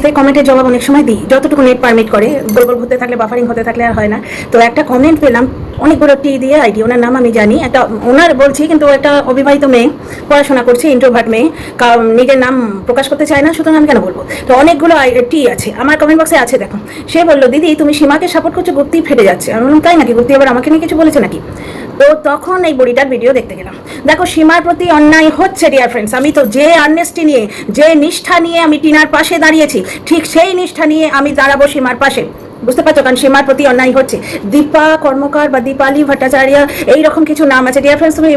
আস্তে কমেন্টের জবাব অনেক সময় দিই, যতটুকু নেট পারমিট করে। গোল গোল হতে থাকলে, বাফারিং হতে থাকলে আর হয় না। তো একটা কমেন্ট পেলাম, অনেক বড় টি দিয়ে আইডি, ওনার নাম আমি জানি, একটা ওনার বলছি, কিন্তু একটা অবিবাহিত মেয়ে, পড়াশোনা করছে, ইন্ট্রোভার্ট মেয়ে, নিজের নাম প্রকাশ করতে চায় না, সুতরাং আমি কেন বলবো। তো অনেকগুলো টি আছে আমার কমেন্ট বক্সে আছে, দেখো। সে বললো, দিদি তুমি সীমাকে সাপোর্ট করছো, গুপ্তি ফেটে যাচ্ছে। আমি বললাম, তাই নাকি? গুপ্তি আবার আমাকে নিয়ে কিছু বলেছে নাকি? তো তখন এই বুড়িটার ভিডিও দেখতে গেলাম। দেখো, সীমার প্রতি অন্যায় হচ্ছে ডিয়ার ফ্রেন্ডস। আমি তো যে আর্নেস্টি নিয়ে, যে নিষ্ঠা নিয়ে আমি টিনার পাশে দাঁড়িয়েছি, ঠিক সেই নিষ্ঠা নিয়ে আমি দাঁড়াবো সীমার পাশে। বুঝতে পারছো? কারণ সীমার প্রতি অন্যায় হচ্ছে। দীপা কর্মকার বা দীপালি ভট্টাচার্য, এইরকম কিছু নাম আছে। ডিয়ার ফ্রেন্ডস, তুমি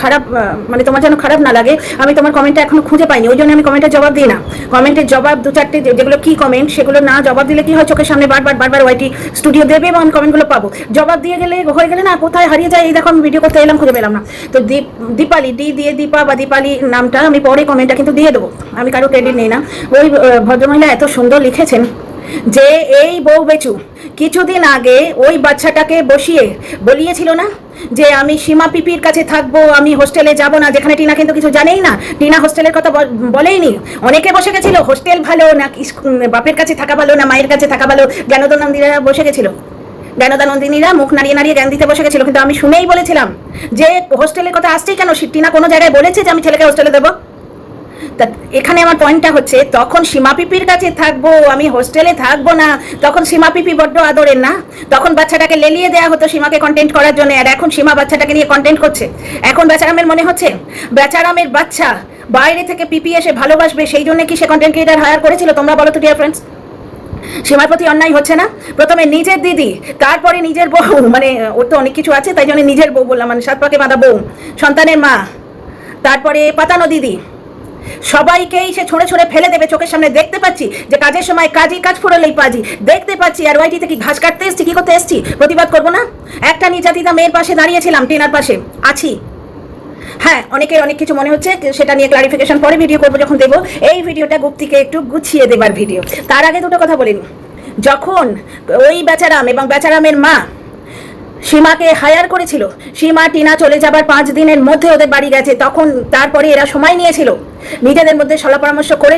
খারাপ, মানে তোমার যেন খারাপ না লাগে, আমি তোমার কমেন্টটা এখনো খুঁজে পাইনি, ওই জন্য আমি কমেন্টের জবাব দিই না। কমেন্টের জবাব দু চারটে যেগুলো কি কমেন্ট, সেগুলো না জবাব দিলে কি হয়, চোখের সামনে বারবার ওয়াইটি স্টুডিও দেবে এবং আমি কমেন্টগুলো পাবো। জবাব দিয়ে গেলে হয়ে গেলে না, কোথায় হারিয়ে যায়। এই দেখো, আমি ভিডিও করতে এলাম, খুঁজে পেলাম না। তো দীপালি, ডি দিয়ে দীপা বা দীপালি নামটা আমি পরে কমেন্টটা কিন্তু দিয়ে দেবো, আমি কারো ক্রেডিট নেই না। ওই ভদ্রমহিলা এত সুন্দর লিখেছেন যে এই বউ বেচু কিছুদিন আগে ওই বাচ্চাটাকে বসিয়ে বলিয়েছিল না যে আমি সীমা পিপির কাছে থাকবো, আমি হোস্টেলে যাব না, যেখানে টিনা কিন্তু কিছু জানেই না, টিনা হোস্টেলের কথা বলেইনি। অনেকে বসে গেছিল হোস্টেল ভালো না বাপের কাছে থাকা ভালো না মায়ের কাছে থাকা ভালো, জ্ঞানদানন্দীরা বসে গেছিল, জ্ঞানদানন্দিনীরা মুখ নাড়িয়ে নাড়িয়ে জ্ঞান দিতে বসে গেছিল। কিন্তু আমি শুনেই বলেছিলাম যে হোস্টেলের কথা আসছেই কেন, টিনা কোনো জায়গায় বলেছে যে আমি ছেলেকে হোস্টেলে দেবো? তা এখানে আমার পয়েন্টটা হচ্ছে, তখন সীমা পিপির কাছে থাকবো, আমি হোস্টেলে থাকবো না, তখন সীমা পিপি বড্ড আদরের না? তখন বাচ্চাটাকে লেলিয়ে দেওয়া হতো সীমাকে কন্টেন্ট করার জন্য, আর এখন সীমা বাচ্চাটাকে নিয়ে কন্টেন্ট করছে। এখন বেচারামের মনে হচ্ছে বেচারামের বাচ্চা বাইরে থেকে পিপি এসে ভালোবাসবে, সেই জন্য কি সে কন্টেন্ট ক্রিয়েটার হায়ার করেছিল? তোমরা বলো তো ডিয়ার ফ্রেন্ডস। সীমার প্রতি অন্যায় হচ্ছে না? প্রথমে নিজের দিদি, তারপরে নিজের বউ, মানে ওর তো অনেক কিছু আছে, তাই জন্য নিজের বউ বললাম, মানে সাত পাকে বাঁধা বউ, সন্তানের মা, তারপরে পাতানো দিদি, সবাইকেই সে ছুঁড়ে ছুঁড়ে ফেলে দেবে। চোখের সামনে দেখতে পাচ্ছি যে কাজের সময় কাজই, কাজ ফুরলেই পাজি, দেখতে পাচ্ছি। আর ওয়াইটিতে কি ঘাস কাটতে এসছি, কি করতে এসছি? প্রতিবাদ করবো না? একটা নির্যাতিতা মেয়ের পাশে দাঁড়িয়েছিলাম, টিনার পাশে আছি। হ্যাঁ, অনেকের অনেক কিছু মনে হচ্ছে, সেটা নিয়ে ক্লারিফিকেশন পরে ভিডিও করবো যখন দেবো। এই ভিডিওটা গুপ্তিকে একটু গুছিয়ে দেবার ভিডিও। তার আগে দুটো কথা বলিনি। যখন ওই বেচারাম এবং বেচারামের মা সীমাকে হায়ার করেছিল, সীমা টিনা চলে যাবার 5 দিনের মধ্যে ওদের বাড়ি গেছে, তখন তারপরে এরা সময় নিয়েছিল, নিজেদের মধ্যে সলা পরামর্শ করে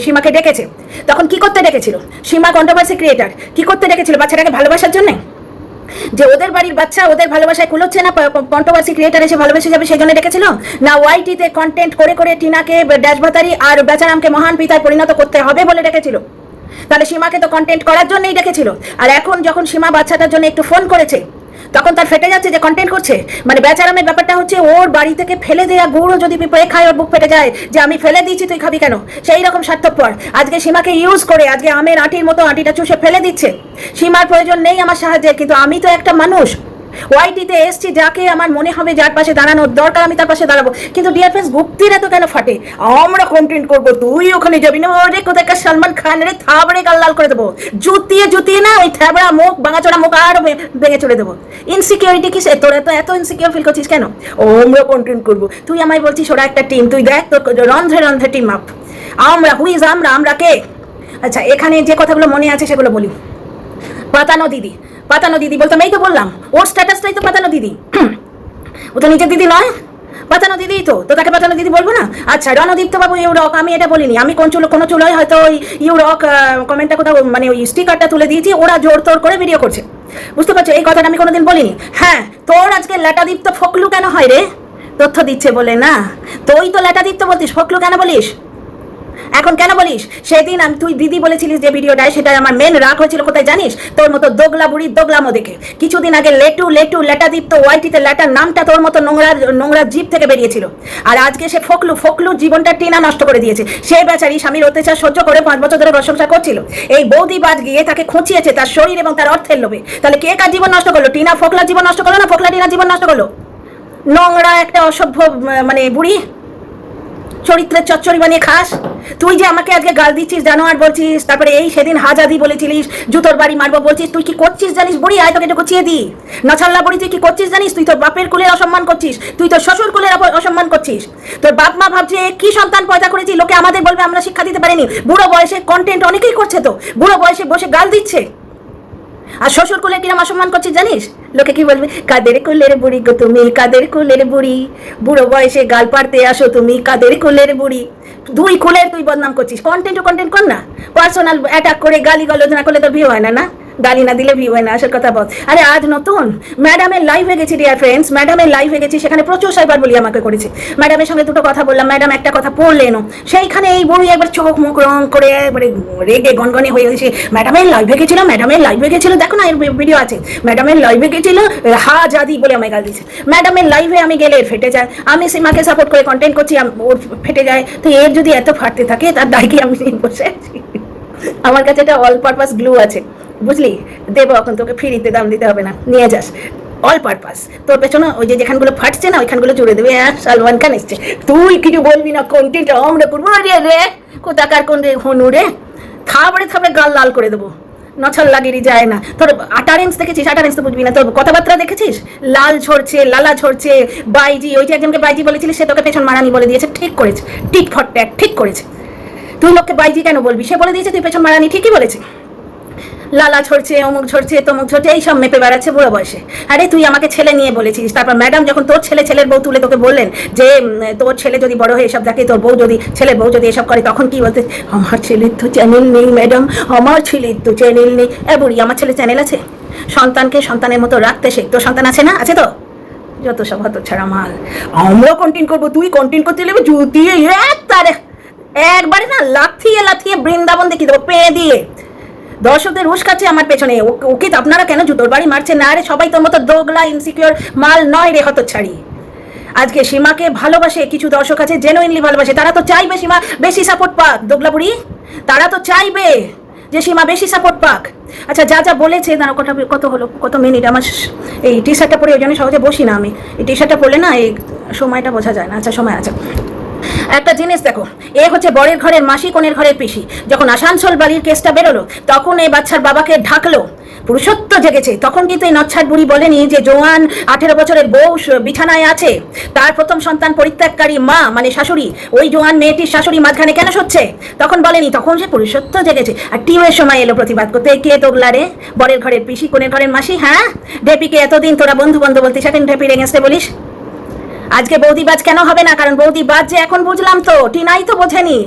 সীমাকে ডেকেছে। তখন কি করতে ডেকেছিল? সীমা কন্ট্রোভার্সি ক্রিয়েটার, কি করতে ডেকেছিল? বাচ্চাটাকে ভালোবাসার জন্য, যে ওদের বাড়ির বাচ্চা ওদের ভালোবাসায় কুলোচ্ছে না, কন্ট্রোভার্সি ক্রিয়েটার এসে ভালোবেসে যাবে, সেই জন্য ডেকেছিল? না ওয়াইটিতে কন্টেন্ট করে করে টিনাকে ড্যাশভাতারি আর বেচারামকে মহান পিতায় পরিণত করতে হবে বলে ডেকেছিল? তাহলে সীমাকে তো কন্টেন্ট করার জন্যই ডেকেছিল। আর এখন যখন সীমা বাচ্চাটার জন্য একটু ফোন করেছে, তখন তার ফেটে যাচ্ছে যে কন্টেন্ট করছে। মানে বেচারামের ব্যাপারটা হচ্ছে, ওর বাড়ি থেকে ফেলে দেয়া গুঁড়ো যদি পিঁপড়ে খায়, ওর বুক ফেটে যায় যে আমি ফেলে দিয়েছি, তুই খাবি কেন? সেই রকম স্বার্থপর আজকে সীমাকে ইউজ করে, আজকে আমের আঁটির মতো আঁটিটা চুষে ফেলে দিচ্ছে। সীমার প্রয়োজন নেই আমার সাহায্যের, কিন্তু আমি তো একটা মানুষ, ওয়াইটিতে এসছি, যাকে আমার মনে হবে যার পাশে দাঁড়ানোর দরকার আমি তার পাশে দাঁড়াবো। কিন্তু ডিয়ার ফ্রেন্ডস, গুপ্তিরা তো কেন ফাটে? আমরা কন্টেন্ট করবো, তুই ওখানে যাবি না, ওরে কোথায় সালমান খান রে, থাবড়ে গাল লাল করে দেবো, জুতিয়ে না ওই থাবড়া মুখ, ভাঙাচোড়া মুখ আরো ভেঙে চলে দেবো। ইনসিকিউরিটি কি? তোরা তো এত ইনসিকিউর ফিল করছিস কেন? আমরা কন্টেন্ট করবো, তুই আমায় বলছিস ওরা একটা টিম, তুই দেখ তোর রন্ধ্রে রন্ধ্রে টিম আপ। আমরা হুইজ, আমরা কে? আচ্ছা, এখানে যে কথাগুলো মনে আছে সেগুলো বলি। পাতানো দিদি বলতাম, এই তো বললাম, ওর স্ট্যাটাসটাই তো পাতানো দিদি। ও তো নিজের দিদি নয়, পাতানো দিদি তো তাকে পাতানো দিদি বলবো না? আচ্ছা, রণদীপ্ত বাবু ইউরক, আমি এটা বলিনি, আমি কোনো চুলোয় হয়তো ওই ইউরক কমেন্টটা কোথাও, মানে ওই স্টিকারটা তুলে দিয়েছি, ওরা জোর তোর করে ভিডিও করছে। বুঝতে পারছো? এই কথাটা আমি কোনোদিন বলিনি। হ্যাঁ, তোর আজকে ল্যাটাদীপ্ত ফকলু কেন হয় রে? তথ্য দিচ্ছে বলে না? তুই তো ল্যাটাদীপ্ত বলতিস, ফকলু কেন বলিস এখন? কেন বলিস? সেদিন তুই দিদি বলেছিলিস যে ভিডিওটায়, সেটা আমার মেন রাগ হয়েছিল কোথায় জানিস? তোর মতো দোগলা বুড়ির দোগলামো দেখে। কিছুদিন আগে লেটু ল্যাটাদীপ্ত, ওয়াইটিতে ল্যাটার নামটা তোর মতো নোংরা জীব থেকে বেরিয়েছিল। আর আজকে সে ফকলু জীবনটা টিনা নষ্ট করে দিয়েছে। সে বেচারি স্বামীর অত্যাচার সহ্য করে 5 বছর ধরে প্রশংসা করছিল। এই বৌদি বাজ গিয়ে তাকে খুঁচিয়েছে তার শরীর এবং তার অর্থের লোভে। তাহলে কে কার জীবন নষ্ট করলো? টিনা ফোকলার জীবন নষ্ট করলো না ফোকলা টিনার জীবন নষ্ট করলো? নোংরা একটা অসভ্য মানে বুড়ি, চরিত্রের চচ্চড়ি বানিয়ে খাস। তুই যে আমাকে আজকে গাল দিচ্ছিস, জানোয়ার বলছিস, তারপরে এই সেদিন হাজাদি বলেছিলিস, জুতোর বাড়ি মারবো বলছিস, তুই কি করছিস জানিস বুড়ি? আয় তোকে একটু গুছিয়ে দি। নছাল্লা বুড়ি, তুই কি করছিস জানিস? তুই তোর বাপের কুলের অসম্মান করছিস, তুই তোর শ্বশুর কুলের অসম্মান করছিস। তোর বাপ মা ভাবছে কি সন্তান পয়দা করেছি, লোকে আমাদের বলবে আমরা শিক্ষা দিতে পারিনি। বুড়ো বয়সে কন্টেন্ট অনেকেই করছে, তো বুড়ো বয়সে বসে গাল দিচ্ছে। আর শ্বশুর কুলের কিরম অসম্মান করছিস জানিস? লোকে কি বলবে? কাদের কুলের বুড়ি গো তুমি, কাদের কুলের বুড়ি, বুড়ো বয়সে গাল পাড়তে আসো তুমি, কাদের কুলের বুড়ি। দুই কুলের তুই বদনাম করছিস, কন্টেন্ট কর না, পার্সোনাল অ্যাটাক করে গালি গলজ না করলে তোর ভিউ হয় না, না গালি না দিলে ভিউ হয় না, আসল কথা বল। আরে আজ নতুন ম্যাডামের লাইভে গেছি ডিয়ার ফ্রেন্ডস, ম্যাডামের লাইভে গেছি, সেখানে প্রচুর সাইবার বলি আমাকে করেছে, ম্যাডামের সঙ্গে দুটো কথা বললাম, ম্যাডাম একটা কথা পড়লেনও, সেইখানে এই বড়ি একবার চোখ মুখ রং করে একবারে রেগে গনগনে হয়ে গেছে, ম্যাডামের লাইভে গেছিল, ম্যাডামের লাইভে গেছিল, দেখো না এর ভিডিও আছে, ম্যাডামের লাইভে গেছিল হা জাদি বলে আমায় গাল দিচ্ছে, ম্যাডামের লাইভে আমি গেলে ফেটে যায়, আমি সীমাকে সাপোর্ট করে কন্টেন্ট করছি, ওর ফেটে যায়, তো এর যদি এত ফাটতে থাকে তার দায় কি আমি বসে আছি? আমার কাছে একটা অল পারপাস গ্লু আছে, বুঝলি, দেবো, এখন তোকে ফ্রিতে দাম দিতে হবে না, নিয়ে যাস, অল পারপাস, তোর পেছনে ওই যে যেখানগুলো ফাটছে না ওইখানগুলো জুড়ে দেবে। সালমান খান এসছে, তুই কিছু বলবি না, কন্টেন্ট আমরা করবো, রে রে কোথাকার কোন রে হনু রে, থাবড়ে থাবড়ে গাল লাল করে দেবো, নছল লাগিয়ে যায় না। তোর আটারেন্স দেখেছিস? আটারেন্স তো বুঝবি না, তোর কথাবার্তা দেখেছিস? লাল ঝরছে, লালা ঝরছে, বাইজি, ওই যে একজনকে বাইজি বলেছিলিস, সে তোকে পেছন মারানি বলে দিয়েছে, ঠিক করেছে, টিক ফট ট্যাক, ঠিক করেছে। তুই লোককে বাইজি কেন বলবি? সে বলে দিয়েছে তুই পেছন মারানি, ঠিকই বলেছে। লালা ঝরছে, অমুক ঝরছে, তমুক ঝরছে, এইসব মেপে বেড়াচ্ছে বুড়ো বয়সে। আরে তুই আমাকে ছেলে নিয়ে বলেছিস, তারপর ম্যাডাম যখন তোর ছেলের বউ তুলে তোকে বললেন যে তোর ছেলে যদি বড় হয়ে এসব দেখে, তোর বউ যদি ছেলের বউ যদি এসব করে, তখন কি বলতে? আমার ছেলের তো চ্যানেল নেই ম্যাডাম, আমার ছেলের তো চ্যানেল নেই। বুড়ি, আমার ছেলে চ্যানেল আছে, সন্তানকে সন্তানের মতো রাখতে শেখ। তোর সন্তান আছে না? আছে তো? যত সব হতো ছাড়া মাল। আমরা কন্টেন্ট করবো, তুই কন্টেন্ট করতে নেবে জুতিয়ে তারে একবারে না লাথিয়ে লাথিয়ে বৃন্দাবন দেখিয়ে দেবো পেয়ে দিয়ে। দর্শকদের উস্কাচ্ছে আমার পেছনে, ওকে আপনারা কেন জুতোর বাড়ি মারছেন? না রে, সবাই তোর মতো দোগলা ইনসিকিউর মাল নয় রে, হতচ্ছাড়ি। আজকে সীমাকে ভালোবাসে কিছু দর্শক আছে, জেনুইনলি ভালোবাসে, তারা তো চাইবে সীমা বেশি সাপোর্ট পাক। দোগলা বুড়ি, তারা তো চাইবে যে সীমা বেশি সাপোর্ট পাক। আচ্ছা, যা যা বলেছে তারা কত হলো, কত মিনিট? আমার এই টি শার্টটা পরে ওই জন্য সহজে বসি না আমি, এই টি শার্টটা পরলে না এই সময়টা বোঝা যায় না। আচ্ছা, সময় আছে। একটা জিনিস দেখো, এ হচ্ছে বরের ঘরের মাসি, কোণের ঘরের পিসি। যখন আসানসোল বাড়ির কেসটা বেরোলো, তখন এই বাচ্চার বাবাকে ঢাকলো, পুরুষত্ব জেগেছে। তখন কিন্তু এই নচ্ছাট বুড়ি বলেনি যে জোয়ান 18 বছরের বউ বিছানায় আছে, তার প্রথম সন্তান পরিত্যাগকারী মা মানে শাশুড়ি, ওই জোয়ান মেয়েটির শাশুড়ি মাঝখানে কেন সচ্ছে, তখন বলেনি। তখন সে পুরুষত্ব জেগেছে। আর টিমের সময় এলো প্রতিবাদ করতে, কে তোগলা রে? বরের ঘরের পিসি, কোণের ঘরের মাসি। হ্যাঁ, ডেপিকে এতদিন তোরা বন্ধু বন্ধু বলতিস, এখন ডেপির এগেন্স্টে বলিস। আজকে বৌদিবাজ কেন হবে না? কারণ বৌদিবাজ যে এখন বুঝলাম তো, টিনাই তো বোঝেনি,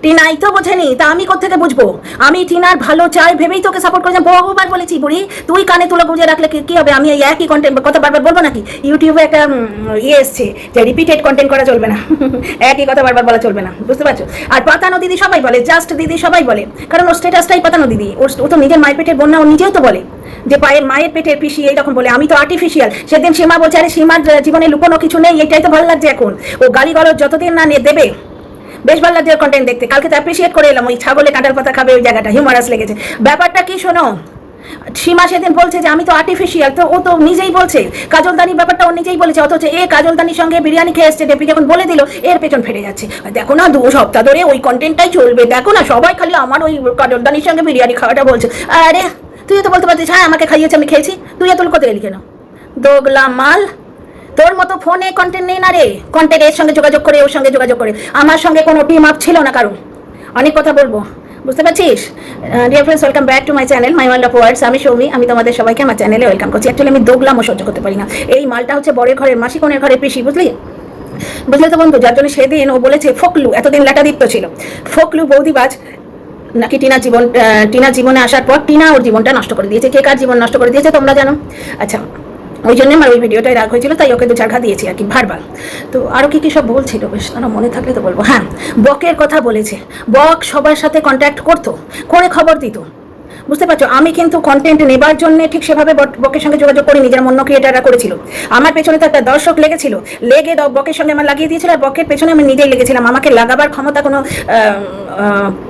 টিনাই তো বোঝেনি, তা আমি কোথেকে বুঝবো? আমি টিনার ভালো চাই ভেবেই তোকে সাপোর্ট করেছি, বহুবার বলেছি। বুড়ি, তুই কানে তুলে গুঁজে রাখলে কি হবে? আমি এই একই কন্টেন্ট কথা বারবার বলবো নাকি? ইউটিউবে একটা এসছে যে রিপিটেড কন্টেন্ট করা চলবে না, একই কথা বারবার বলা চলবে না, বুঝতে পারছো? আর পাতানো দিদি সবাই বলে, জাস্ট দিদি সবাই বলে, কারণ ওর স্ট্যাটাসটাই পাতানো দিদি। ও তো নিজের মায়ের পেটের বন্যা, ও নিজেও তো বলে যে মায়ের পেটের পিসি, এইরকম বলে। আমি তো আর্টিফিশিয়াল। সেদিন সীমা বলছে, আরে সীমার জীবনে লুকোনো কিছু নেই, এটাই তো ভালো লাগছে এখন। ও গালি গলজ যতদিন না নিয়ে দেবে, বেশ ভালো লাগছে কন্টেন্ট দেখতে। কালকে তো অ্যাপ্রিসিয়েট করে এলাম, ওই ছাগলে কাঁটাল পাতা খাবে ওই জায়গাটা হিউমারাস লেগেছে। ব্যাপারটা কি শোনো, সীমা সেদিন বলছে যে আমি তো আর্টিফিশিয়াল, তো ও তো নিজেই বলছে। কাজলদানির ব্যাপারটা ও নিজেই বলেছে, অথচ এ কাজলদানির সঙ্গে বিরিয়ানি খেয়ে এসছে, ডেপি যখন বলে দিল এর পেছন ফেটে যাচ্ছে। দেখো না, 2 সপ্তাহ ধরে ওই কন্টেন্টটাই চলবে, দেখো না সবাই খালি আমার ওই কাজলদানির সঙ্গে বিরিয়ানি খাওয়াটা বলছে। আরে তুই তো বলতে পারছিস, হ্যাঁ আমাকে খাইয়েছে, আমি খেয়েছি, তুই এত করতে গেলি কেন? দোগলা মাল, তোর মতো ফোনে কন্টেন্ট নেই না রে, কন্টেন্ট এর সঙ্গে যোগাযোগ করে, ওর সঙ্গে যোগাযোগ করে। আমার সঙ্গে কোনো টিম আপ ছিল না কারণ, অনেক কথা বলবো, বুঝতে পারছিস? Dear friends, welcome back to my channel my world of words. আমি সৌমি, আমি তোমাদের সবাইকে আমার চ্যানেলে ওয়েলকাম করছি। অ্যাকচুয়ালি আমি দোগলামও সহ্য করতে পারি না। এই মালটা হচ্ছে বরের ঘরের মাসি, কোণের ঘরের পিসি, বুঝলি তো বন্ধু? যার জন্য সেদিন ও বলেছে ফকলু, এতদিন লেটাদিত্য ছিল, ফকলু বৌদিবাজ নাকি টিনা জীবনে আসার পর টিনা ওর জীবনটা নষ্ট করে দিয়েছে। কে কার জীবন নষ্ট করে দিয়েছে তোমরা জানো? আচ্ছা, ওই জন্য আমার ওই ভিডিওটাই রাগ হয়েছিল, তাই ওকে 2-4 ঘা দিয়েছি আর কি, ভারবার। তো আরও কি সব বলছিল, বেশ আমার মনে থাকলে তো বলবো। হ্যাঁ, বকের কথা বলেছে। বক সবার সাথে কন্ট্যাক্ট করতো, করে খবর দিত, বুঝতে পারছো? আমি কিন্তু কন্টেন্ট নেবার জন্য ঠিক সেভাবে বকের সঙ্গে যোগাযোগ করি, নিজের অন্য ক্রিয়েটাররা করেছিল। আমার পেছনে তো একটা দর্শক লেগেছিল, লেগে বকের সঙ্গে আমার লাগিয়ে দিয়েছিল, আর বকের পেছনে আমি নিজেই লেগেছিলাম। আমাকে লাগাবার ক্ষমতা কোনো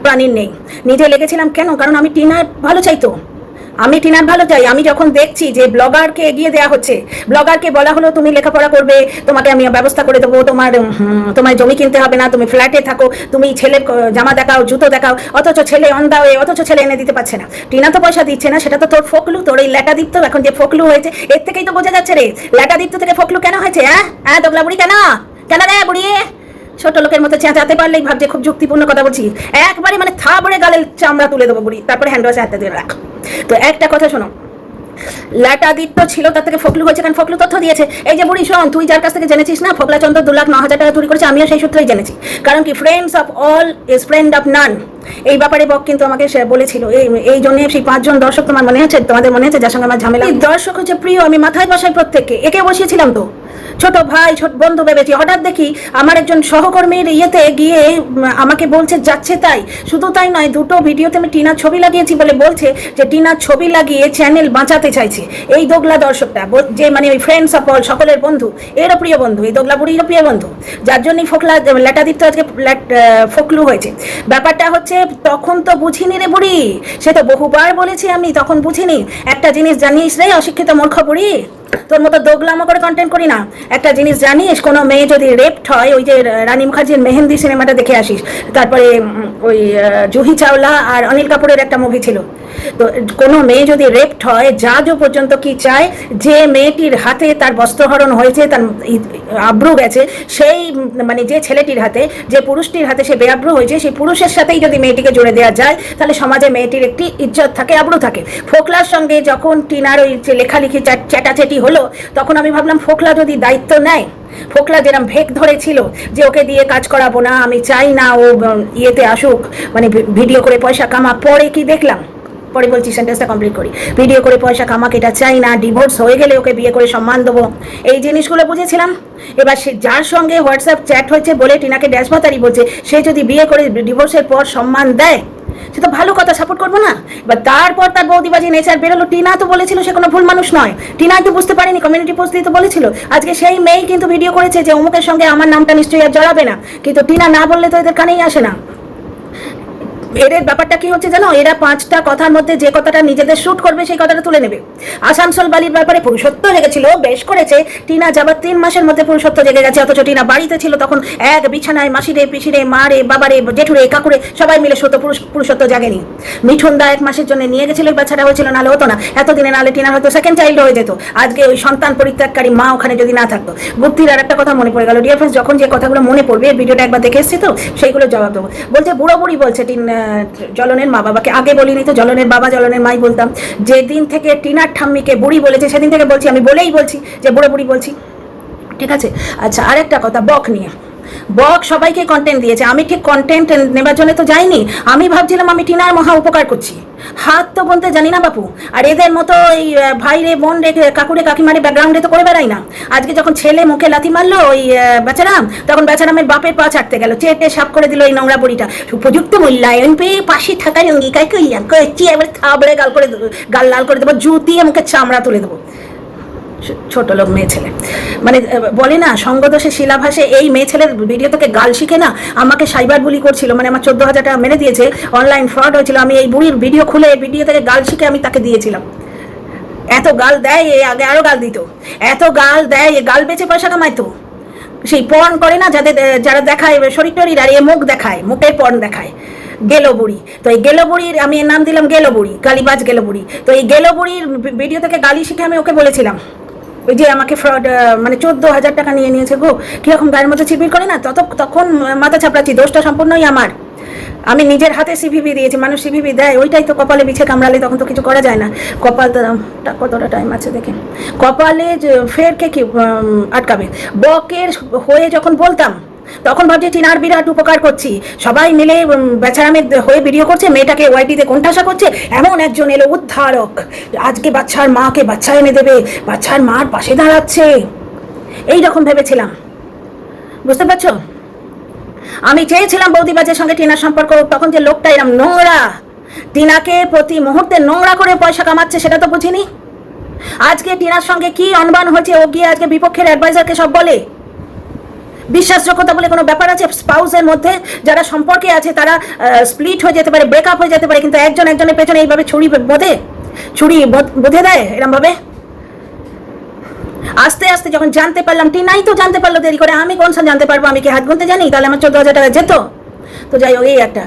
প্রাণীর নেই, নিজে লেগেছিলাম। কেন? কারণ আমি টিনার ভালো চাইতো, আমি টিনার ভালো চাই। আমি যখন দেখছি যে ব্লগারকে এগিয়ে দেওয়া হচ্ছে, ব্লগারকে বলা হলো তুমি লেখাপড়া করবে, তোমাকে আমি ব্যবস্থা করে দেবো, তোমার জমি কিনতে হবে না, তুমি ফ্ল্যাটে থাকো, তুমি ছেলের জামা দেখাও, জুতো দেখাও, অথচ ছেলে অন্ধা হয়ে, অথচ ছেলে এনে দিতে পারছে না। টিনা তো পয়সা দিচ্ছে না, সেটা তো তোর ফকলু, তোর এই ল্যাটাদিত্য এখন যে ফকলু হয়েছে, এর থেকেই তো বোঝা যাচ্ছে রে ল্যাটাদিত্য থেকে ফকলু কেন হয়েছে। হ্যাঁ দোগলা বুড়ি, কেন রে বুড়ি? ছোট লোকের মতো চেঁচাতে পারলেই ভাবছে খুব যুক্তিপূর্ণ কথা বলছি, একবারে মানে থাবড়ে গালের চামড়া তুলে দেবো বুড়ি, তারপরে হ্যান্ড ওয়াশে হাতে দিয়ে রাখ। তো একটা কথা শোনো, ল্যাটাদিত্য ছিল, তার থেকে ফকলু হয়েছে, কারণ ফকলু তথ্য দিয়েছে। এই যে বুড়ি শোন, তুই যার কাছ থেকে জেনেছিস না ফকলা চন্দ্র 2,09,000 টাকা চুরি করেছে, আমিও সেই সূত্রেই জেনেছি। কারণ কি, friends of all is friend of নান। এই ব্যাপারে বক কিন্তু আমাকে বলেছিল। এই জন্য সেই 5 জন দর্শক তোমার মনে আছে, তোমাদের মনে আছে যার সঙ্গে আমার ঝামেলা। দর্শক হচ্ছে প্রিয়, আমি মাথায় বসাই প্রত্যেককে, একে বসিয়েছিলাম তো ছোট ভাই ছোট বন্ধু ভেবেছি। হঠাৎ দেখি আমার একজন সহকর্মীর ইয়েতে গিয়ে আমাকে বলছে যাচ্ছে তাই। শুধু তাই নয়, দুটো ভিডিওতে আমি টিনার ছবি লাগিয়েছি বলে বলছে যে টিনার ছবি লাগিয়ে চ্যানেল বাঁচাতে চাইছে। এই দোগলা দর্শকটা, যে মানে ওই ফ্রেন্ডস অফ অল, সকলের বন্ধু, এরও প্রিয় বন্ধু, এই দোগলা বুড়িরও প্রিয় বন্ধু, যার জন্যই ফোকলা ল্যাটাদিত্য আজকে ফকলু হয়েছে। ব্যাপারটা হচ্ছে তখন তো বুঝিনি রে বুড়ি, সে তো বহুবার বলেছি আমি, তখন বুঝিনি। একটা জিনিস জানিস রে অশিক্ষিত মূর্খ বুড়ি, তোর মতো দোগলামো করে কন্টেন্ট করি না। একটা জিনিস জানিস, কোনো মেয়ে যদি রেপড হয়, ওই যে রানী মুখার্জির মেহেন্দি সিনেমাটা দেখে আসিস, তারপরে ওই জুহি চাওলা আর অনিল কাপুরের একটা মুভি ছিল, তো কোনো মেয়ে যদি রেপড হয়, জাজও পর্যন্ত কি চায়, যে মেয়েটির হাতে তার বস্ত্রহরণ হয়েছে, তার আব্রু গেছে, সেই মানে যে ছেলেটির হাতে, যে পুরুষটির হাতে সে বেআব্রু হয়েছে, সেই পুরুষের সাথেই যদি মেয়েটিকে জুড়ে দেওয়া যায়, তাহলে সমাজে মেয়েটির একটি ইজ্জত থাকে, আব্রু থাকে। ফোকলার সঙ্গে যখন টিনার ওই লেখালেখি চেটাচেটি হলো, তখন আমি ভাবলাম ফোকলা যদি দায়িত্ব নেয়, ফোকলা যেরকম ভেক ধরেছিল যে ওকে দিয়ে কাজ করাবো না, আমি চাই না ও ইয়েতে আসুক, মানে ভিডিও করে পয়সা কামাক। পরে কি দেখলাম, পরে বলছি সেন্টেন্সটা কমপ্লিট করি, ভিডিও করে পয়সা কামাক এটা চাই না, ডিভোর্স হয়ে গেলে ওকে বিয়ে করে সম্মান দেবো, এই জিনিসগুলো বুঝেছিলাম। এবার সে যার সঙ্গে হোয়াটসঅ্যাপ চ্যাট হয়েছে বলে টিনাকে ড্যাশভাতারি বলছে, সে যদি বিয়ে করে ডিভোর্সের পর সম্মান দেয়, সে তো ভালো কথা, সাপোর্ট করবো না। এবার তারপর তার বৌদিবাজি নেচার বেরোলো। টিনা তো বলেছিল সে কোনো ভুল মানুষ নয়, টিনা তো বুঝতে পারেনি, কমিউনিটি পোস্ট দিয়ে তো বলেছিল। আজকে সেই মেয়ে কিন্তু ভিডিও করেছে যে অমুকের সঙ্গে আমার নামটা নিশ্চয়ই আর জড়াবে না, কিন্তু টিনা না বললে তো এদের কানেই আসে না। এদের ব্যাপারটা কি হচ্ছে জানো, এরা 5টা কথার মধ্যে যে কথাটা নিজেদের শুট করবে সেই কথাটা তুলে নেবে। আসানসোল বালির ব্যাপারে পুরুষত্ব জেগেছিল, বেশ করেছে। টিনা যাবার 3 মাসের মধ্যে পুরুষত্ব জেগে গেছে, অথচ টিনা বাড়িতে ছিল তখন এক বিছানায় মাসিরে পিসিরে মারে বাবারে জেঠুরে কাকুরে সবাই মিলে শুতো, পুরুষত্ব জাগেনি। মিঠুন দা 1 মাসের জন্য নিয়ে গেছিল, বাচ্চাটা হয়েছিল, নাহলে হতো না এতদিনে, নাহলে টিনার হয়তো সেকেন্ড চাইল্ড হয়ে যেত। আজকে ওই সন্তান পরিত্যাগকারী মা ওখানে যদি না থাকতো। গুপ্তির আর একটা কথা মনে পড়ে গেল, ডিয়ার ফ্রেন্ডস, যখন যে কথাগুলো মনে পড়বে, ভিডিওটা একবার দেখে এসেছি তো, সেইগুলো জবাব দেবো। বলছে বুড়ো বুড়ি বলছে জলনের মা বাবাকে, আগে বলিনি তো, জলনের বাবা জলনের মাই বলতাম। যেদিন থেকে টিনার ঠাম্মিকে বুড়ি বলেছে সেদিন থেকে বলছি, আমি বলেই বলছি যে বুড়ো বুড়ি বলছি, ঠিক আছে। আচ্ছা, আরেকটা কথা বক নিয়ে, বক সবাইকে কন্টেন্ট দিয়েছে, আমি ঠিক কন্টেন্ট নেবার জন্য তো যাইনি। আমি ভাবছিলাম আমি টিনার মহা উপকার করছি, হাত তো বলতে জানি না বাপু। আর এদের মতো এই ভাই রে বোন রে কাকুরে কাকিমারে ব্যাকগ্রাউন্ডে তো করে বেড়াই না। আজকে যখন ছেলে মুখে লাথি মারলো ওই বেচারাম, তখন বেচারামের বাপের পা ছাড়তে গেল, চেটে সাপ করে দিল এই নোংরা বুড়িটা। উপযুক্ত মূল্যায়ন পেয়ে পাশে থাকার অঙ্গীকার করছি, এবার থাবড়ে গাল লাল করে দেবো, জুতিয়ে মুখে চামড়া তুলে দেবো। ছোট লোক মেয়ে ছেলে, মানে বলে না সঙ্গদোষে শিলাভাসে, এই মেয়ে ছেলের ভিডিও থেকে গাল শিখে না আমাকে সাইবার বুলি করছিল, মানে আমার 14,000 টাকা মেরে দিয়েছে, অনলাইন ফ্রড হয়েছিল। আমি এই বুড়ির ভিডিও খুলে ভিডিও থেকে গাল শিখে আমি তাকে দিয়েছিলাম। এত গাল দেয়, আগে আরো গাল দিত, এত গাল দেয়, গাল বেচে পয়সা কামাইতো। সেই পর্ন করে না যাদের, যারা দেখায় শরীর টরির, আর এ মুখ দেখায়, মুখের পর্ন দেখায়, গেলো বুড়ি। তো এই গেলো বুড়ির আমি এর নাম দিলাম গেলো বুড়ি, গালিবাজ গেলো বুড়ি। তো এই গেলো বুড়ির ভিডিও থেকে গালি শিখে আমি ওকে বলেছিলাম, ওই যে আমাকে ফ্রড, মানে 14,000 টাকা নিয়ে নিয়েছে গো, কিরকম গায়ের মধ্যে চিপির করে না, তখন মাথা ছাপড়াচ্ছি, দোষটা সম্পূর্ণই আমার। আমি নিজের হাতে সিভিভি দিয়েছি, মানুষ সিভিভি দেয়, ওইটাই তো কপালে বিছে কামড়ালে তখন তো কিছু করা যায় না। কপাল কতটা টাইম আছে দেখে, কপালে ফেরকে কি আটকাবে। বকের হয়ে যখন বলতাম তখন ভাবছি টিনার বিরাট উপকার করছি, সবাই মিলে বেচারামের হয়ে ভিডিও করছে, মেয়েটাকে ওয়াইটিতে কোণঠাসা করছে। এমন একজন এলো উদ্ধারক, আজকে বাচ্চার মাকে বাচ্চা এনে দেবে, বাচ্চার মার পাশে দাঁড়াচ্ছে, এই রকম ভেবেছিলাম, বুঝতে পারছো। আমি চেয়েছিলাম বৌদিবাজের সঙ্গে টিনার সম্পর্ক, তখন যে লোকটা এরকম নোংরা, টিনাকে প্রতি মুহূর্তে নোংরা করে পয়সা কামাচ্ছে, সেটা তো বুঝিনি। আজকে টিনার সঙ্গে কি অনবান হয়েছে, ও গিয়ে আজকে বিপক্ষের অ্যাডভাইজারকে সব বলে। বিশ্বাসযোগ্যতা বলে কোনো ব্যাপার আছে? স্পাউসের মধ্যে যারা সম্পর্কে আছে তারা স্প্লিট হয়ে যেতে পারে, ব্রেকআপ হয়ে যেতে পারে, কিন্তু একজন একজনের পেছনে এইভাবে ছুরি বোধে দেয় এরমভাবে। আস্তে আস্তে যখন জানতে পারলাম, টিনাই তো জানতে পারলো দেরি করে, আমি কোন জানতে পারবো? আমি কি হাত গুনতে জানি? তাহলে আমার 14,000 টাকা যেত। তো যাই হোক, এই একটা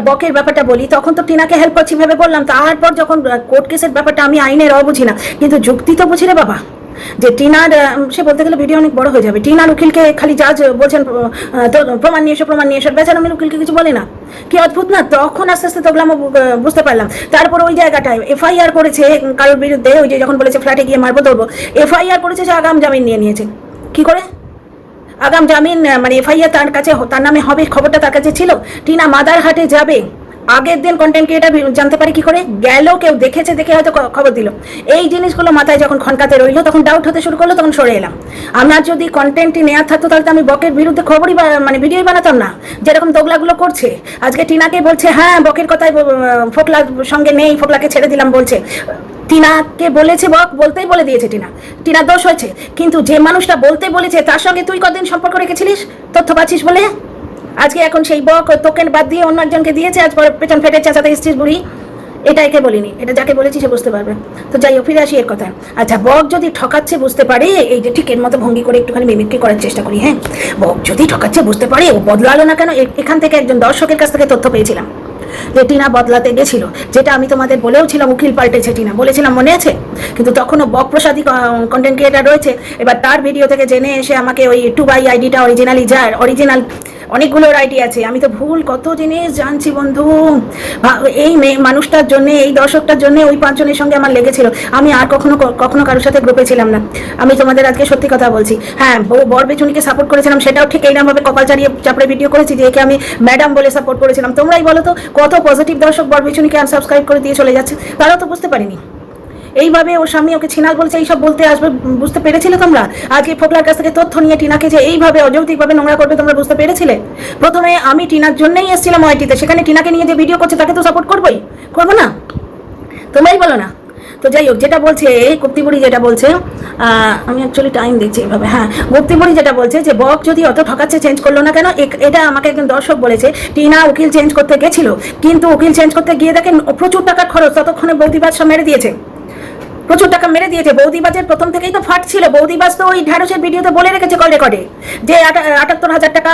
বকের ব্যাপারটা বলি, তখন তো টিনাকে হেল্প করছি ভেবে বললাম, তারপর যখন কোর্ট কেসের ব্যাপারটা, আমি আইনের অবুঝি না, কিন্তু যুক্তি তো বুঝি রে বাবা। যে টিনার সে বলতে গেলে ভিডিও অনেক বড় হয়ে যাবে, টিনার উকিলকে খালি জাজ বলছেন তো প্রমাণ নিয়ে এসো প্রমাণ নিয়ে এসো, বেচারা আমি উকিলকে কিছু বলে না, কি অদ্ভুত না। তখন আস্তে আস্তে তোগলাম বুঝতে পারলাম। তারপর ওই জায়গাটায় এফআইআর করেছে কারোর বিরুদ্ধে, ওই যে যখন বলেছে ফ্ল্যাটে গিয়ে মারবো ধরবো, এফআইআর করেছে যে আগাম জামিন নিয়ে নিয়েছে। কি করে আগাম জামিন, মানে এফআইআর তার কাছে তার নামে হবে, খবরটা তার কাছে ছিল। টিনা মাদারহাটে যাবে আগের দিন কন্টেন্ট ক্রিয়েটার জানতে পারে কি করে, গেল কেউ দেখেছে, দেখে হয়তো খবর দিল। এই জিনিসগুলো মাথায় যখন খনকাতে রইলো তখন ডাউট হতে শুরু করলো, তখন সরে এলাম। আমার যদি কন্টেন্টই নেওয়া থাকতো তাহলে তো আমি বকের বিরুদ্ধে খবরই মানে ভিডিওই বানাতাম না, যেরকম দোগলাগুলো করছে। আজকে টিনাকে বলছে হ্যাঁ বকের কথায় ফোকলার সঙ্গে নেই, ফোকলাকে ছেড়ে দিলাম বলছে। টিনাকে বলেছে বক বলতেই বলে দিয়েছে টিনার দোষ হয়েছে, কিন্তু যে মানুষটা বলতে বলেছে তার সঙ্গে তুই কতদিন সম্পর্ক রেখেছিলিস তথ্য পাচ্ছিস বলে? আজকে এখন সেই বক তোকেন বাদ দিয়ে অন্য একজনকে দিয়েছে, আজ পরে পেছন ফেটে চাচাতে এসছিস বুড়ি। এটা একে বলিনি, এটা যাকে বলেছি সে বুঝতে পারবে। তো যাই হোক, ফিরে আসি এর কথা। আচ্ছা, বক যদি ঠকাচ্ছে বুঝতে পারে, এই যে ঠিক এর মতো ভঙ্গি করে একটুখানি মিমিক্রি করার চেষ্টা করি, হ্যাঁ, বক যদি ঠকাচ্ছে বুঝতে পারে, ও বদলালো না কেন? এখান থেকে একজন দর্শকের কাছ থেকে তথ্য পেয়েছিলাম যে টিনা বদলাতে গেছিল, যেটা আমি তোমাদের বলেও ছিলাম উকিল পাল্টেছে টিনা, বলেছিলাম মনে আছে? কিন্তু তখনও বক প্রসাদী কন্টেন্ট ক্রিয়েটার রয়েছে, এবার তার ভিডিও থেকে জেনে এসে আমাকে ওই 2 আইডিটা অরিজিনালি যার অরিজিনাল অনেকগুলোর আইডি আছে, আমি তো ভুল কত জিনিস জানছি বন্ধু। এই মানুষটার জন্য, এই দর্শকটার জন্য ওই 5 জনের সঙ্গে আমার লেগেছিল। আমি আর কখনো কারোর সাথে গ্রুপে ছিলাম না। আমি তোমাদের আজকে সত্যি কথা বলছি। হ্যাঁ, বর বেচুনিকে সাপোর্ট করেছিলাম, সেটাও ঠিক এইরকমভাবে কপাল চাপড়ে ভিডিও করেছি যে একে আমি ম্যাডাম বলে সাপোর্ট করেছিলাম। তোমরাই বলো তো কত পজিটিভ দর্শক বর বেচুনিকে আনসাবস্ক্রাইব করে দিয়ে চলে যাচ্ছে, তারাও তো বুঝতে পারিনি এইভাবে ওর স্বামী ওকে ছিনাল বলছে, এইসব বলতে আসবে, বুঝতে পেরেছিলে তোমরা? আজকে ফোকলার কাছ থেকে তথ্য নিয়ে টিনাকে যে এইভাবে অযৌক্তিকভাবে নোংরা করবে তোমরা বুঝতে পেরেছিলে? প্রথমে আমি টিনার জন্যই এসেছিলাম ওয়াইটিতে, সেখানে টিনাকে নিয়ে যে ভিডিও করছে তাকে তো সাপোর্ট করবোই, করবো না? তোমরাই বলো না? তো যাই হোক, যেটা বলছে গুপ্তিবুড়ি, যেটা বলছে আমি অ্যাকচুয়ালি টাইম দিচ্ছি এইভাবে, হ্যাঁ, গুপ্তিবুড়ি যেটা বলছে যে বক যদি অত ঠকাচ্ছে চেঞ্জ করলো না কেন, এটা আমাকে একজন দর্শক বলেছে। টিনা উকিল চেঞ্জ করতে গেছিল, কিন্তু উকিল চেঞ্জ করতে গিয়ে দেখেন প্রচুর টাকা খরচ, ততক্ষণে বৌদিবাজ সব মেরে দিয়েছে, প্রচুর টাকা মেরে দিয়েছে। বৌদিবাজের প্রথম থেকেই তো ফাট ছিল। বৌদিবাজ তো ওই ঢ্যাঁড়সের ভিডিওতে বলে রেখেছে কল রেকর্ডে যে 78,000 টাকা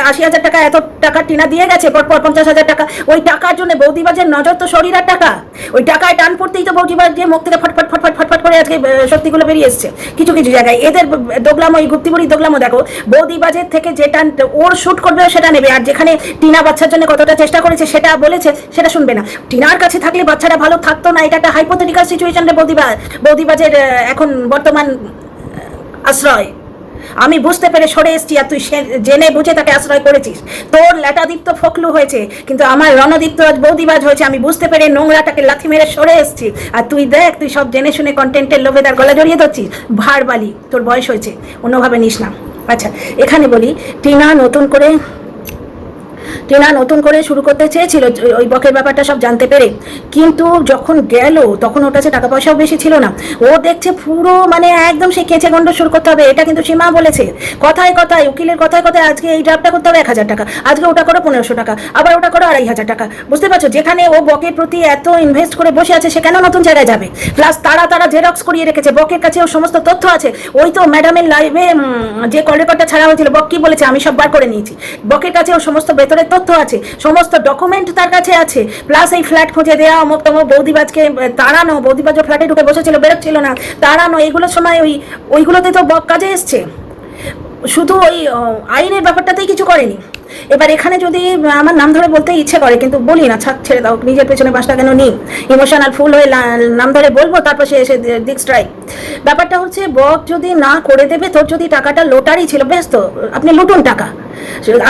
80,000 টাকা এত টাকা টিনা দিয়ে গেছে, পরপর 50,000 টাকা। ওই টাকার জন্য বৌদিবাজের নজর তো শরীরের টাকা, ওই টাকায় টান পড়তেই তো বৌদিবাজ যে মুখ থেকে ফটফট ফটফট ফটফট করে আজকে সত্যিগুলো বেরিয়ে এসছে কিছু কিছু জায়গায়। এদের দোগলাম, ওই গুপ্তিবুড়ি দোগলামও দেখো, বৌদিবাজের থেকে যেটা ওর শুট করবে সেটা নেবে, আর যেখানে টিনা বাচ্চার জন্য কতটা চেষ্টা করেছে সেটা বলেছে সেটা শুনবে না। টিনার কাছে থাকলে বাচ্চাটা ভালো থাকতো না, এটা একটা হাইপোথেটিক্যাল সিচুয়েশন রে বৌদিবাজের এখন বর্তমান আশ্রয়। আমি বুঝতে পেরে সরে এসেছি, আর তুই জেনে বুঝে তাকে আশ্রয় করেছিস। তোর ল্যাটাদীপ্ত ফকলু হয়েছে, কিন্তু আমার রণদীপ্ত আজ বৌদিবাজ হয়েছে। আমি বুঝতে পেরে নোংরাটাকে লাথি মেরে সরে এসেছি, আর তুই দেখ, তুই সব জেনে শুনে কন্টেন্টের লোভে তার গলা জড়িয়ে ধরছিস। ভার বালি, তোর বয়স হয়েছে, অন্যভাবে নিস না। আচ্ছা, এখানে বলি, টিনা নতুন করে শুরু করতে চেয়েছিল ওই বকের ব্যাপারটা সব জানতে পেরে, কিন্তু যখন গেল তখন ওর কাছে টাকা পয়সাও বেশি ছিল না। ও দেখছে পুরো মানে একদম সেই কেঁচে গন্ড শুরু করতে হবে, এটা কিন্তু সীমা বলেছে কথায় কথায়, উকিলের কথায় কথায়, আজকে এই ড্রাফটটা করতে হবে 1,000 টাকা, আজকে ওটা করো 1,500 টাকা, আবার ওটা করো 2,500 টাকা। বুঝতে পারছো, যেখানে ও বকের প্রতি এত ইনভেস্ট করে বসে আছে সে কেন নতুন জায়গায় যাবে? প্লাস তারা জেরক্স করিয়ে রেখেছে, বকের কাছে ওর সমস্ত তথ্য আছে। ওই তো ম্যাডামের লাইভে যে কল রেকর্ডটা ছাড়া হয়েছিল, বক কি বলেছে আমি সব বার করে নিয়েছি। বকের কাছে ওর সমস্ত ভেতরের তথ্য আছে, সমস্ত ডকুমেন্ট তার কাছে আছে। প্লাস এই ফ্ল্যাট খুঁজে দেওয়া, অমুক তমুক, বৌদিবাজকে তাড়ানো, বৌদিবাজও ফ্ল্যাটে ঢুকে বসেছিল, বেরোচ্ছিল না, তাড়ানো, এগুলোর সময় ওইগুলোতে তো বক কাজে এসছে। শুধু ওই আইনের ব্যাপারটাতেই কিছু করেনি। এবার এখানে যদি আমার নাম ধরে বলতে ইচ্ছে করে, কিন্তু বলি না, ছেড়ে দাও, নিজের পেছনে বাসটা কেন নিই, ইমোশনাল ফুল হয়ে নাম ধরে বলবো, তারপর সে এসে দিক স্ট্রাইক। ব্যাপারটা হচ্ছে, বক যদি না করে দেবে, তোর যদি টাকাটা লোটারি ছিল, বেশ, তো আপনি লুটুন টাকা।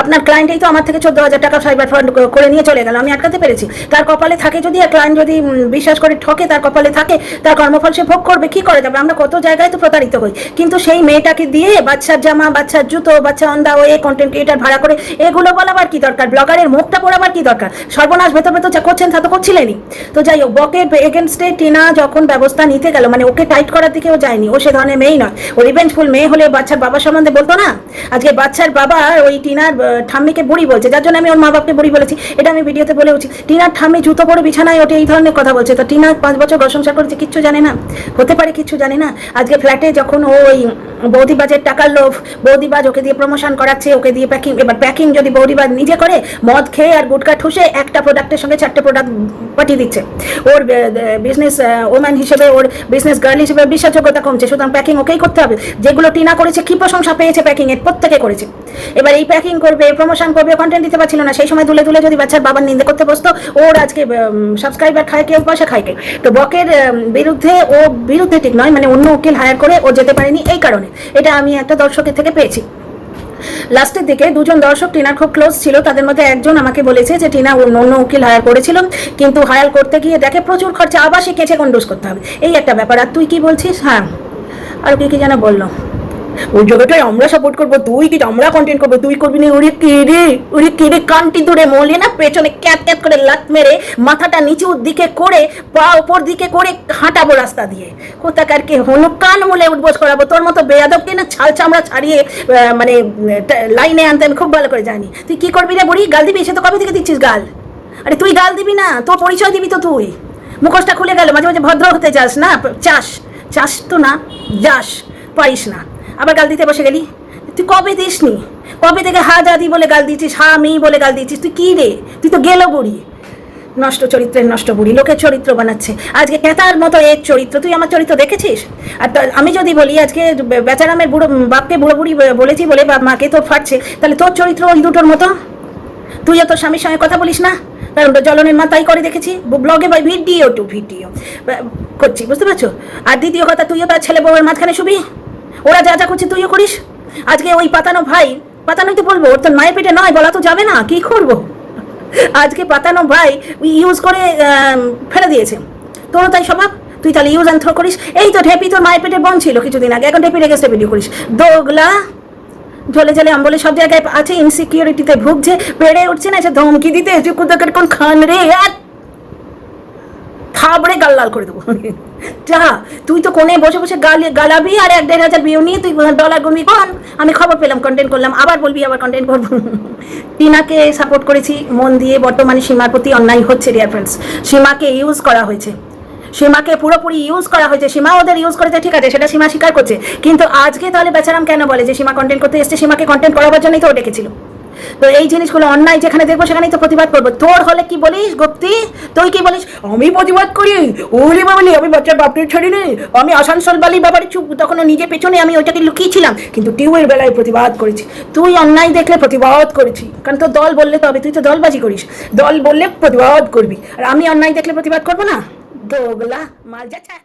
আপনার ক্লায়েন্টই তো আমার থেকে 14,000 টাকা সাইবার ফ্রড করে নিয়ে চলে গেল, আমি আটকাতে পেরেছি। তার কপালে থাকে যদি, আর ক্লায়েন্ট যদি বিশ্বাস করে ঠকে, তার কপালে থাকে, তার কর্মফল সে ভোগ করবে। কি করে যাবে? আমরা কত জায়গায় তো প্রতারিত হই, কিন্তু সেই মেয়েটাকে দিয়ে বাচ্চার জামা, বাচ্চার জুতো, বাচ্চা অন্ধা হয়ে কন্টেন্ট ক্রিয়েটার ভাড়া করে এগুলো বলাবার কি দরকার? ব্লগারের মুখটা পড়াবার কি দরকার? সর্বনাশ ভেতর যা করছেন তা তো করছিলেনই। তো যাই হোক, বকের এগেনস্টে টিনা যখন ব্যবস্থা নিতে গেল, মানে ওকে টাইট করার দিকেও যায়নি, ও সে ধরনের মেয়েই নয়। ও রিভেঞ্জফুল মেয়ে হলে বাচ্চার বাবার সম্বন্ধে বলতো না। আজকে বাচ্চার বাবা ওই টিনার ঠাম্মিকে বুড়ি বলছে, যার জন্য আমি ওর মা বাপকে বুড়ি বলেছি, এটা আমি ভিডিওতে বলেওছি। টিনার ঠাম্মি জুতো পরে বিছানায় ওঠে এই ধরনের কথা বলছে। তো টিনা 5 বছর ঘর সংসার করেছে, কিচ্ছু জানে না? হতে পারে কিচ্ছু জানে না? আজকে ফ্ল্যাটে যখন ওই বৌদিবাজের টাকার লোভ, বৌদিবাজ ওকে দিয়ে প্রমোশন করাচ্ছে, ওকে দিয়ে প্যাকিং, এবার প্যাকিং যদি বৌদিবাজ নিজে করে, মদ খেয়ে আর গুটকা ঠুসে একটা প্রোডাক্টের সঙ্গে 4টে প্রোডাক্ট পাঠিয়ে দিচ্ছে, ওর বিজনেস ওম্যান হিসেবে, ওর বিজনেস গার্ল হিসেবে বিশ্বাসযোগ্যতা কমছে। সুতরাং প্যাকিং ওকেই করতে হবে। যেগুলো টিনা করেছে, কি প্রশংসা পেয়েছে প্যাকিংয়ের, প্রত্যেকে করেছে। এবার এই প্যাকিং করবে, প্রমোশন করবে, কন্টেন্ট দিতে পারছিল না, সেই সময় তুলে তুলে যদি বাচ্চার বাবার নিন্দে করতে বসতো, ওর আজকে সাবস্ক্রাইবার খায় কে, পয়সা খায় কে? তো বকের বিরুদ্ধে, ও বিরুদ্ধে ঠিক নয়, মানে অন্য উকিল হায়ার করে ও যেতে পারেনি এই কারণে। এটা আমি একটা দর্শকের থেকে পেয়েছি। লাস্টের দিকে 2জন দর্শক টিনার খুব ক্লোজ ছিল, তাদের মধ্যে একজন আমাকে বলেছে যে টিনা অন্য উকিল হায়ার করেছিল, কিন্তু হায়ার করতে গিয়ে দেখে প্রচুর খরচা, আবার শিখেছে কন্ডোজ করতে হবে, এই একটা ব্যাপার। আর তুই কি বলছিস? হ্যাঁ, আর কি যেন বললো, ওই জায়গাটায় আমরা সাপোর্ট করবো, তুই কি আমরা কন্টেন্ট করবো, তুই করবি না? ওরে কেড়ে কানটি ধরে মলে না পেছনে ক্যাট ক্যাট করে লাত মেরে মাথাটা নিচুর দিকে করে পা উপর দিকে করে হাঁটাবো রাস্তা দিয়ে, কোথাকার কে হনু কান মলে উঠবোস করাবো। তোর মতো বেয়াদবকে না ছাল চামড়া ছাড়িয়ে মানে লাইনে আনতে আমি খুব ভালো করে জানি। তুই কি করবি রে বুড়ি? গাল দিবি? সে তো কবে থেকে দিচ্ছিস গাল। আরে তুই গাল দিবি না, তোর পরিচয় দিবি তো। তুই মুখোশটা খুলে গেল, মাঝে মাঝে ভদ্র হতে চাস না, চাস তো না, যাস, পারিস না, আবার গাল দিতে বসে গেলি। তুই কবে দিসনি? কবে থেকে হা দাদি বলে গাল দিচ্ছিস, হা মি বলে গাল দিচ্ছিস? তুই কি রে? তুই তো গেলো বুড়ি, নষ্ট চরিত্রের নষ্ট বুড়ি, লোকের চরিত্র বানাচ্ছে। আজকে কেতার মতো এর চরিত্র, তুই আমার চরিত্র দেখেছিস? আর আমি যদি বলি আজকে বেচারামের বুড়ো বাপকে বুড়ো বুড়ি বলেছি বলে বা মাকে তোর ফাটছে, তাহলে তোর চরিত্র ওই দুটোর মতো। তুইও তোর স্বামীর সঙ্গে কথা বলিস না, কারণ জলনের মা তাই করে দেখেছি, ব্লগে বা ভিডিও করছি, বুঝতে পারছো? আর দ্বিতীয় কথা, তুইও তার ছেলে বউয়ের মাঝখানে শুবি, ওরা যা যা করছে তুইও করিস। আজকে ওই পাতানো ভাই, পাতানোই তো বলবো, ওর তো মায়ের পেটে নয়, বলা তো যাবে না, কি করবো? আজকে পাতানো ভাই ইউজ করে ফেলে দিয়েছে, তোরও তাই স্বভাব, তুই তাহলে ইউজ অ্যান্ড থ্রো করিস। এই তো ঢেপি তোর মায়ের পেটে বোন ছিল কিছুদিন আগে, এখন ঢেপি রেখে ভিডিও করিস, দোগলা ঝোলে ঝোলে আম্বলে সব জায়গায় আছে, ইনসিকিউরিটিতে ভুগছে, পেড়ে উঠছে না, সে ধমকি দিতে কোথাকার কোন খান রে, আর থাবড়ে গাল লাল করে দেবো। যা, তুই তো কোণে বসে বসে গালাবি, আর 1-1.5 ভিউ নিয়ে তুই ডলার গুনবি। কোন আমি খবর পেলাম, কন্টেন্ট করলাম, আবার বলবি আবার কন্টেন্ট করবো। টিনাকে সাপোর্ট করেছি মন দিয়ে, বর্তমানে সীমার প্রতি অন্যায় হচ্ছে ডিয়ার ফ্রেন্ডস। সীমাকে ইউজ করা হয়েছে, সীমাকে পুরোপুরি ইউজ করা হয়েছে। সীমা ওদের ইউজ করেছে, ঠিক আছে, সেটা সীমা স্বীকার করছে, কিন্তু আজকে তাহলে বেচারাম কেন বলে যে সীমা কন্টেন্ট করতে এসছে? সীমাকে কন্টেন্ট করাবার জন্যই তো ও ডেকেছিল। তো এই জিনিসগুলো অন্যায় যেখানে দেখবো সেখানেই তো প্রতিবাদ করবো। তোর হলে কি বলিস গুপ্তি? তুই কি বলিস? আমি প্রতিবাদ করি, ওলি বাবলি, আমি বাচ্চার বাপকে ছাড়িনি, আমি আসানসোল বালি বাবার চুপ, তখন নিজে পেছনে আমি ওইটাকে লুকিয়েছিলাম, কিন্তু টিউবের বেলায় প্রতিবাদ করেছি। তুই অন্যায় দেখলে প্রতিবাদ করেছি, কারণ তোর দল বললে তবে, তুই তো দলবাজি করিস, দল বললে প্রতিবাদ করবি, আর আমি অন্যায় দেখলে প্রতিবাদ করবো না? দোগলা মাল যাচ্ছে।